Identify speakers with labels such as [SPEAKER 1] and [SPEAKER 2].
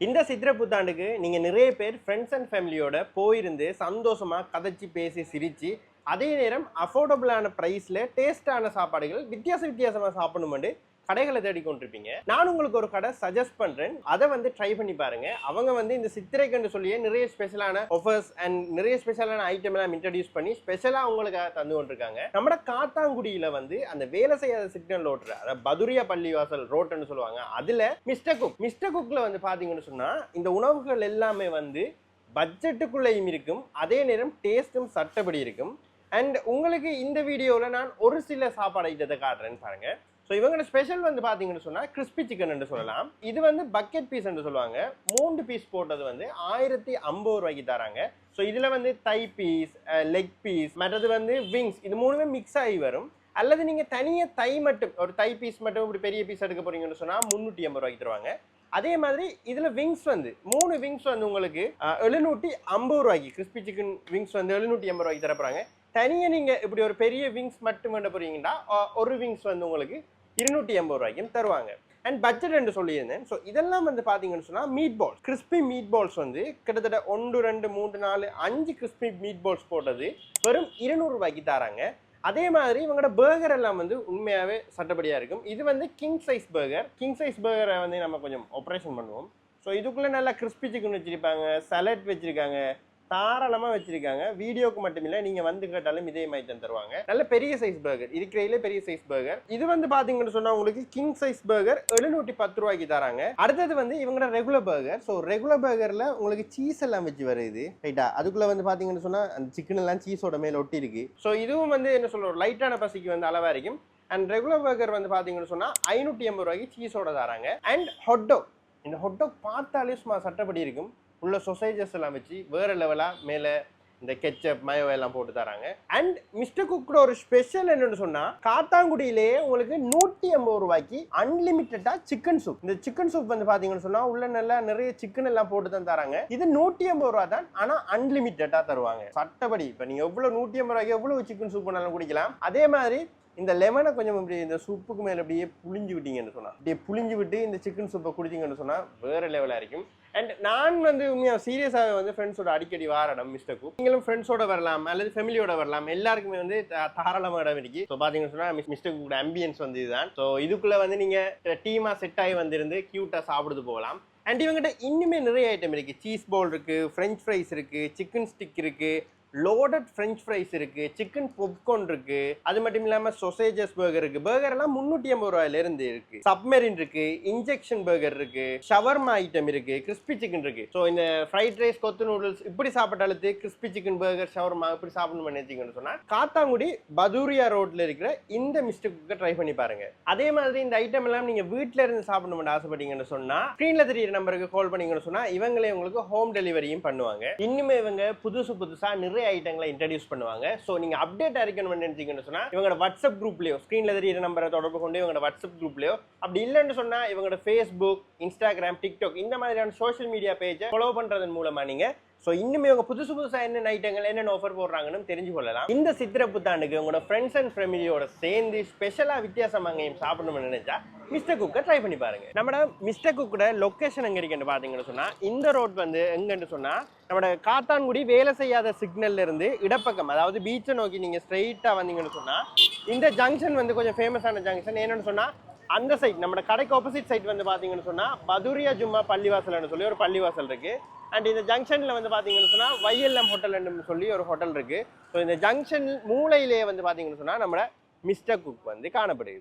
[SPEAKER 1] இந்த சித்திரை புத்தாண்டுக்கு நீங்க நிறைய பேர் ஃப்ரெண்ட்ஸ் அண்ட் ஃபேமிலியோட போயிருந்து சந்தோஷமா கதைச்சி பேசி சிரிச்சு அதே நேரம் அஃபோர்டபுளான பிரைஸ்ல டேஸ்டான சாப்பாடுகள் வித்தியாசமா சாப்பிடணும்னு கடைகளை தேடி கொண்டிருப்பீங்க. நான் உங்களுக்கு ஒரு கடை சஜஸ்ட் பண்றேன், அதை வந்து ட்ரை பண்ணி பாருங்க. அவங்க வந்து இந்த சித்திரைக்குன்னு சொல்லியே நிறைய ஸ்பெஷலான ஆஃபர்ஸ் அண்ட் நிறைய ஸ்பெஷலான ஐட்டம் எல்லாம் இன்ட்ரடியூஸ் பண்ணி ஸ்பெஷலா உங்களுக்கு தந்து கொண்டிருக்காங்க. நம்ம காத்தாங்குடியில வந்து அந்த வேலை செய்யாத சிக்னல் ரோட்ல, அதாவது பதுரியா பள்ளிவாசல் ரோட்னு சொல்லுவாங்க, அதுல மிஸ்டர் குக்ல வந்து பாத்தீங்கன்னு சொன்னா இந்த உணவுகள் எல்லாமே வந்து பட்ஜெட்டுக்குள்ளேயும் இருக்கும், அதே நேரம் டேஸ்டும் சட்டப்படி இருக்கும். அண்ட் உங்களுக்கு இந்த வீடியோவில் நான் ஒரு சில சாப்பாடு ஐட்டத்தை காட்டுறேன்னு பாருங்க. ஸோ இவங்களோட ஸ்பெஷல் வந்து பார்த்தீங்கன்னு சொன்னால் கிறிஸ்பி சிக்கன் என்று சொல்லலாம். இது வந்து பக்கெட் பீஸ் என்று சொல்லுவாங்க. 3 பீஸ் போட்டது வந்து 1050 ரூபாய்க்கு தராங்க. ஸோ இதில் வந்து தை பீஸ், லெக் பீஸ், மற்றது வந்து விங்ஸ், இது மூணுமே மிக்ஸ் ஆகி வரும். அல்லது நீங்கள் தனியாக தை மட்டும் ஒரு தை பீஸ் மட்டும் இப்படி பெரிய பீஸ் எடுக்க போறீங்கன்னு சொன்னால் 350 ரூபாய்க்கு தருவாங்க. அதே மாதிரி இதில் விங்ஸ் வந்து 3 விங்ஸ் வந்து உங்களுக்கு 750 ரூபாய்க்கு, கிறிஸ்பி சிக்கன் விங்ஸ் வந்து 750 ரூபாய்க்கு தரப்போறாங்க. தனியாக நீங்கள் இப்படி ஒரு பெரிய விங்ஸ் மட்டும் பண்ண போறீங்கன்னா ஒரு விங்ஸ் வந்து உங்களுக்கு 250 ரூபாய்க்கும் தருவாங்க. அண்ட் பட்ஜெட் என்று சொல்லியிருந்தேன். ஸோ இதெல்லாம் வந்து பார்த்தீங்கன்னு சொன்னால் meat ball, crispy meat balls வந்து கிட்டத்தட்ட 1 2 3 4 5 கிறிஸ்பி மீட் பால்ஸ் போட்டது வெறும் 200 ரூபாய்க்கு தராங்க. அதே மாதிரி இவங்களோட பர்கர் எல்லாம் வந்து உண்மையாகவே சட்டப்படியாக இருக்கும். இது வந்து கிங் சைஸ் பர்கரை வந்து நம்ம கொஞ்சம் ஆப்ரேஷன் பண்ணுவோம். ஸோ இதுக்குள்ளே நல்லா கிறிஸ்பி சிக்கன் வச்சுருப்பாங்க, சலட் வச்சுருக்காங்க, தாராளமாக வச்சிருக்காங்க. வீடியோக்கு மட்டும் இல்லை, நீங்கள் வந்து கேட்டாலும் இதே மாதிரி தான் தருவாங்க. நல்ல பெரிய சைஸ் பர்கர், இருக்கிறதுலே பெரிய சைஸ் பர்கர். இது வந்து பார்த்தீங்கன்னு சொன்னால் உங்களுக்கு கிங் சைஸ் பர்கர் 710 ரூபாய்க்கு தராங்க. அடுத்தது வந்து இவங்களோட ரெகுலர் பர்கர். ஸோ ரெகுலர் பர்கரில் உங்களுக்கு சீஸ் எல்லாம் வச்சு வருது ரைட்டா. அதுக்குள்ளே வந்து பார்த்தீங்கன்னு சொன்னால் அந்த சிக்கன் எல்லாம் சீஸோட மேலே ஒட்டி இருக்கு. ஸோ இதுவும் வந்து என்ன சொல்ற லைட்டான பசிக்கு வந்து அளவாக இருக்கும். அண்ட் ரெகுலர் பர்கர் வந்து பார்த்தீங்கன்னு சொன்னால் 580 ரூபாய்க்கு சீஸோட தராங்க. அண்ட் ஹொட்டோக், இந்த ஹொட்டோக் பார்த்தாலே சும்மா சட்டப்படி இருக்கும். உள்ள சொசேஜஸ் எல்லாம் வச்சு வேற லெவலாக மேலே இந்த கெச்சப் மயோ எல்லாம் போட்டு தராங்க. அண்ட் மிஸ்டர் குக்கோட ஒரு ஸ்பெஷல் என்னன்னு சொன்னா, காத்தாங்குடியிலேயே உங்களுக்கு 180 ரூபாய்க்கு அன்லிமிட்டடா சிக்கன் சூப். இந்த சிக்கன் சூப் வந்து பாத்தீங்கன்னு சொன்னா உள்ள நல்லா நிறைய சிக்கன் எல்லாம் போட்டு தான் தராங்க. இது 180 ரூபா தான், ஆனா அன்லிமிட்டடா தருவாங்க சட்டப்படி. இப்ப நீங்க எவ்வளவு 180 ரூபாய்க்கு எவ்வளவு சிக்கன் சூப் பண்ணாலும் குடிக்கலாம். அதே மாதிரி இந்த லெமனை கொஞ்சம் இப்படி இந்த சூப்புக்கு மேலே அப்படியே புளிஞ்சு விட்டீங்கன்னு சொன்னா, அப்படியே புளிஞ்சு விட்டு இந்த சிக்கன் சூப்பை குடிச்சிங்கன்னு சொன்னா வேற லெவலாக இருக்கும். அண்ட் நான் வந்து உண்மையாக சீரியஸாக வந்து ஃப்ரெண்ட்ஸோட அடிக்கடி வாரடம் மிஸ்டர் குக். நீங்களும் ஃப்ரெண்ட்ஸோட வரலாம் அல்லது ஃபேமிலியோட வரலாம், எல்லாருக்குமே வந்து தாராளமாக இடம் இருக்கு. ஸோ பார்த்தீங்கன்னு சொன்னால் மிஸ்டர் குக்கோட ஆம்பியன்ஸ் வந்து இதுதான். ஸோ இதுக்குள்ளே வந்து நீங்கள் டீமாக செட் ஆகி வந்திருந்து க்யூட்டாக சாப்பிடுது போகலாம். அண்ட் இவங்ககிட்ட இன்னுமே நிறைய ஐட்டம் இருக்கு. சீஸ் பால் இருக்கு, ஃப்ரெஞ்ச் ஃப்ரைஸ் இருக்கு, சிக்கன் ஸ்டிக் இருக்கு, லோடட் ஃப்ரெஞ்ச் ஃப்ரைஸ் இருக்கு, சிக்கன் பாப்கார்ன் இருக்கு, அது மட்டும் இல்லாமல் சொசேஜஸ் பர்கர் இருக்கு. பர்கர் எல்லாம் 380 ரூபாயிலிருந்து இருக்கு. சப்மெரின் இருக்கு, இன்ஜெக்ஷன் பர்கர் இருக்கு, ஷவர்மா ஐட்டம் இருக்கு, கிறிஸ்பி சிக்கன் இருக்கு. ஸோ இந்த ஃப்ரைட் ரைஸ், கொத்து நூடுல்ஸ் இப்படி சாப்பிட்டாலும் கிறிஸ்பி சிக்கன் பர்கர், ஷவர்மா இப்படி சாப்பிடணும்னு நினைச்சிங்கன்னு சொன்னா காத்தாங்குடி பதுரியா ரோட்ல இருக்கிற இந்த மிஸ்டர் குக்கை ட்ரை பண்ணி பாருங்க. அதே மாதிரி இந்த ஐட்டம் எல்லாம் நீங்க வீட்டில இருந்து சாப்பிடணும்னு ஆசைப்பட்டீங்கன்னு சொன்னா ஸ்கிரீன்ல தெரியுற நம்பருக்கு கால் பண்ணீங்கன்னு சொன்னா இவங்களே உங்களுக்கு ஹோம் டெலிவரியும் பண்ணுவாங்க. இன்னுமே இவங்க புதுசா நிறைய ஐட்டங்களை இன்ட்ரோடியூஸ் பண்ணுவாங்க. சோ நீங்க அப்டேட் ஆகிக்கணும்னு நினைச்சீங்கன்னு சொன்னா இவங்களோட வாட்ஸ்அப் குரூப்லயோ, ஸ்கிரீன்ல தெரியுற நம்பரை தொடர்பு கொண்டு இவங்களோட வாட்ஸ்அப் குரூப்லயோ, அப்படி இல்லைன்னு சொன்னா இவங்களோட ஃபேஸ்புக், இன்ஸ்டாகிராம், டிக்டாக் இந்த மாதிரியான சோஷியல் மீடியா பேஜை ஃபாலோ பண்றதன் மூலமா நீங்க ஸோ இன்னுமே இவங்க புதுசா என்னென்ன ஐட்டங்கள் என்னென்ன ஆஃபர் போடுறாங்கன்னு தெரிஞ்சு கொள்ளலாம். இந்த சித்திரை புத்தாண்டுக்கு உங்களோட ஃப்ரெண்ட்ஸ் அண்ட் ஃபேமிலியோட சேர்ந்து ஸ்பெஷலாக வித்தியாசமாக சாப்பிடணும்னு நினைச்சா மிஸ்டர் குக்கை ட்ரை பண்ணி பாருங்க. நம்ம மிஸ்டர் குக்கோட லொக்கேஷன் எங்க இருக்குன்னு பார்த்தீங்கன்னு சொன்னா இந்த ரோட் வந்து எங்கன்னு சொன்னா நம்ம காத்தான்குடி வேலை செய்யாத சிக்னல்ல இருந்து இடப்பக்கம், அதாவது பீச்சை நோக்கி நீங்க ஸ்ட்ரெயிட்டா வந்தீங்கன்னு சொன்னா இந்த ஜங்ஷன் வந்து கொஞ்சம் ஃபேமஸான ஜங்ஷன். என்னன்னு சொன்னா அந்த சைட் நம்ம கடைக்கு ஆப்போசிட் சைட் வந்து பாத்தீங்கன்னு சொன்னா பதுரியா ஜும்மா பள்ளிவாசல்னு சொல்லி ஒரு பள்ளிவாசல் இருக்கு. அண்ட் இந்த ஜங்ஷன்ல வந்து பாத்தீங்கன்னு சொன்னா YLM ஹோட்டல்னு சொல்லி ஒரு ஹோட்டல் இருக்கு. ஸோ இந்த ஜங்ஷன் மூலையிலேயே வந்து பாத்தீங்கன்னு சொன்னா நம்ம மிஸ்டர் குக் வந்து காணப்படுது.